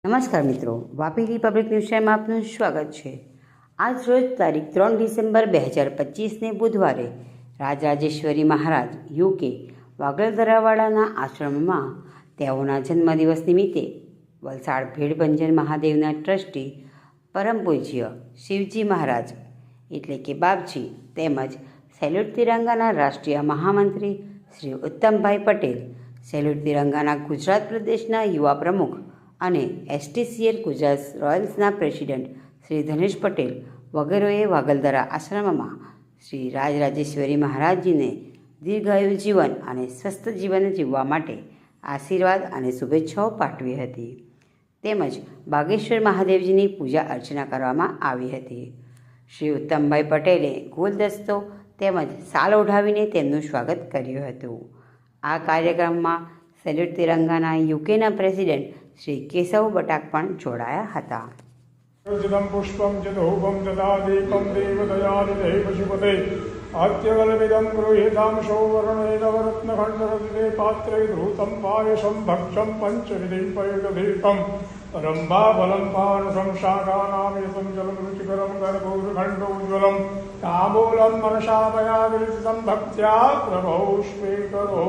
નમસ્કાર મિત્રો, Vapi Republic news ટાઈમમાં આપનું સ્વાગત છે। આજ રોજ તારીખ 3 ડિસેમ્બર 2025ને બુધવારે રાજરાજેશ્વરી મહારાજ યુકે વાગલધરાવાડાના આશ્રમમાં તેઓના જન્મદિવસ નિમિત્તે વલસાડ ભેડભંજન મહાદેવના ટ્રસ્ટી પરમ પૂજ્ય શિવજી મહારાજ એટલે કે બાપજી તેમજ સેલ્યુટ તિરંગાના રાષ્ટ્રીય મહામંત્રી શ્રી ઉત્તમભાઈ પટેલ, સેલ્યુટ તિરંગાના ગુજરાત પ્રદેશના યુવા પ્રમુખ અને એસટીસીએલ ગુજરાત રોયલ્સના પ્રેસિડેન્ટ શ્રી ધનેશ પટેલ વગેરેએ વાગલધરા આશ્રમમાં શ્રી રાજરાજેશ્વરી મહારાજજીને દીર્ઘાયુ જીવન અને સ્વસ્થ જીવન જીવવા માટે આશીર્વાદ અને શુભેચ્છાઓ પાઠવી હતી। તેમજ બાગેશ્વર મહાદેવજીની પૂજા અર્ચના કરવામાં આવી હતી। શ્રી ઉત્તમભાઈ પટેલે ગુલદસ્તો તેમજ શાલ ઓઢાવીને તેમનું સ્વાગત કર્યું હતું। આ કાર્યક્રમમાં સેલ્યુટ તિરંગાના યુકેના પ્રેસિડેન્ટ શ્રી કેશવ બટાક પણ જોડાયા હતા। पुष्पं च धूपं तथा दीपं देवदयानिधे पशुपते आत्यवलमिदं गृहीतां सौवर्णेन वरत्नखण्डरचिते पात्रे धृतं पायसं भक्षं पञ्चविधिं पयुगदीपं रम्भाफलं पानसं शाकानामितं जलं रुचिकरं कर्पूरखण्डोज्ज्वलं ताम्बूलं मनसामया विरचितं भक्त्या प्रभो स्वीकरो